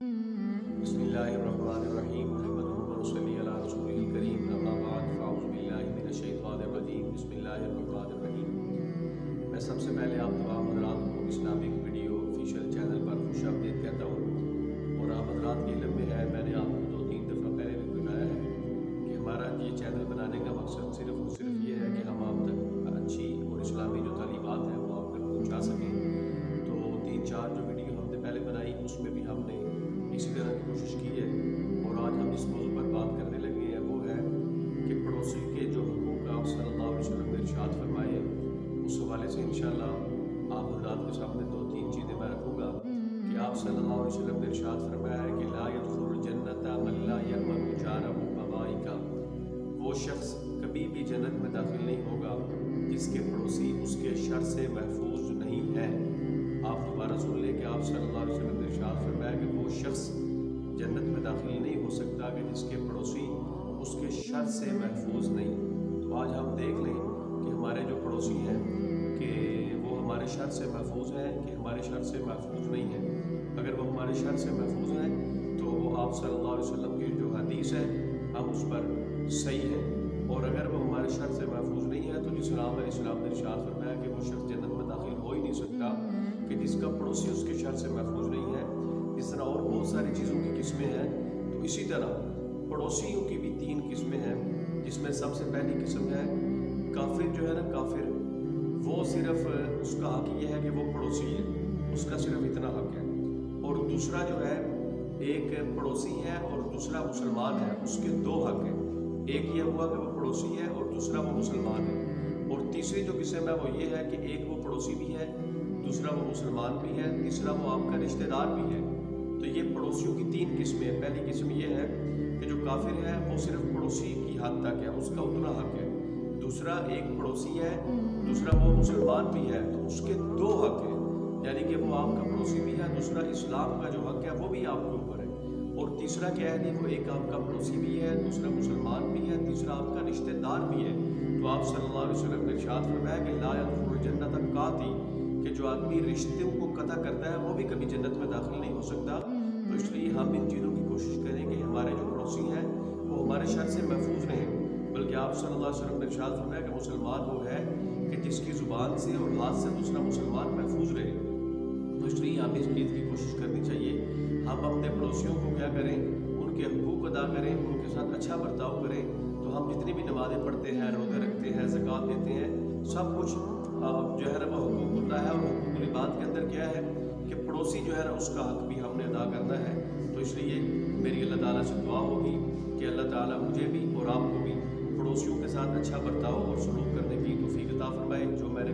बिस्मिल्लाहिर्रहमानिर्रहीम नहमदुहु व नसल्ली अला रसूलिल करीम अम्मा बाद फ़अऊज़ु बिल्लाहि मिनश शैतानिर रजीम बिस्मिल्लाहिर्रहमानिर्रहीम। मैं सबसे पहले आप तमाम हज़रात को इस्लामिक वीडियो ऑफिशियल चैनल पर खुशामदीद कहता हूँ। और आप हज़रात के इल्म में है, मैंने आपको 2-3 दफ़ा पहले भी बताया है कि हमारा ये चैनल बनाने का मकसद सिर्फ़ और सिर्फ ये है कि हम आप तक अच्छी और इस्लामी जो तालीमात हैं वो आप तक पहुँचा सकें। तो 3-4 जो वीडियो हमने पहले बनाई उसमें भी हमने इसी तरह की कोशिश की है। और आज हम इस मौजू पर बात करने लगे हैं, वो है कि पड़ोसी के जो हुकूक आप सल्लल्लाहु अलैहि वसल्लम ने इरशाद फरमाए, उस हवाले से इंशाअल्लाह आप हज़रात के सामने 2-3 चीज़ें मैं रखूँगा कि आप सल्लल्लाहु अलैहि वसल्लम ने इरशाद फरमाया है कि ला यदखुलुल जन्नता मन ला यअमनु जारहु बवाइका। वो शख्स कभी भी जन्नत में दाखिल नहीं होगा जिसके पड़ोसी उसके शर से महफूज नहीं है। आप दोबारा सुन लें कि आप सल्लल्लाहु अलैहि वसल्लम ने इरशाद फरमाया कि वो शख्स जन्नत में दाखिल नहीं हो सकता कि जिसके पड़ोसी उसके शर से महफूज नहीं। तो आज हम देख लें कि हमारे जो पड़ोसी हैं कि वो हमारे शर से महफूज हैं कि हमारे शर से महफूज नहीं हैं। अगर वो हमारे शर से महफूज हैं तो वो आप सल्लल्लाहु अलैहि वसल्लम की जो हदीस है हम उस पर सही हैं। और अगर वो हमारे शर से महफूज नहीं है तो इस्लाम ने इरशाद फरमाया कि वो शख्स जन्नत में दाखिल हो ही नहीं सकता कि जिसका पड़ोसी उसके शर से महफूज नहीं है। इस तरह और बहुत सारी चीज़ों की किस्में हैं। तो इसी तरह पड़ोसियों की भी 3 किस्में हैं, जिसमें सबसे पहली किस्म है काफिर। जो है ना काफिर, वो सिर्फ उसका हक ये है कि वो पड़ोसी है, उसका सिर्फ इतना हक है। और दूसरा जो है एक पड़ोसी है और दूसरा मुसलमान है, उसके 2 हक हैं। एक ये हुआ कि वो पड़ोसी है और दूसरा वो मुसलमान है। और तीसरी जो किस्म है वो ये है कि एक वो पड़ोसी भी है, दूसरा वो मुसलमान भी है, तीसरा वो आपका रिश्तेदार भी है। तो ये पड़ोसियों की 3 किस्में हैं। पहली किस्म ये है कि जो काफिर है वो सिर्फ पड़ोसी की हद तक है, उसका उतना हक है। दूसरा एक पड़ोसी है, दूसरा वो मुसलमान भी है, तो उसके 2 हक हैं, यानी कि वो आपका पड़ोसी भी है, दूसरा इस्लाम का जो हक है वो भी आपके ऊपर है। और तीसरा क्या है, वो एक आपका पड़ोसी भी है, दूसरा मुसलमान भी है, तीसरा आपका रिश्तेदार भी है। तो आप सल्लल्लाहु अलैहि वसल्लम ने इरशाद फरमाया कि ला यदखुलुल जन्नता काती, कि जो आदमी रिश्तों को कता करता है वो भी कभी जन्नत में दाखिल नहीं हो सकता। तो इसलिए हम इन चीज़ों की कोशिश करें कि हमारे जो पड़ोसी हैं वो हमारे शर से महफूज रहें। बल्कि आप सल्लल्लाहु अलैहि वसल्लम ने इरशाद फरमाया कि मुसलमान वो है कि जिसकी ज़ुबान से और हाथ से दूसरा मुसलमान महफूज रहे। तो इसलिए हमें इस चीज़ की कोशिश करनी चाहिए। हम अपने पड़ोसियों को क्या करें, उनके हुकूक अदा करें, उनके साथ अच्छा बर्ताव करें। तो हम जितनी भी नमाज़ें पढ़ते हैं, रोज़े रखते हैं, ज़कात देते हैं, सब कुछ जो है ना वो हुकूकुल्लाह है। और हुकूकुल इबाद के अंदर क्या है कि पड़ोसी जो है ना उसका हक भी हमने अदा करना है। तो इसलिए मेरी अल्लाह ताला से दुआ होगी कि अल्लाह ताला मुझे भी और आपको भी पड़ोसियों के साथ अच्छा बर्ताव और सलूक करने की तौफीक अता फरमाए। जो मैंने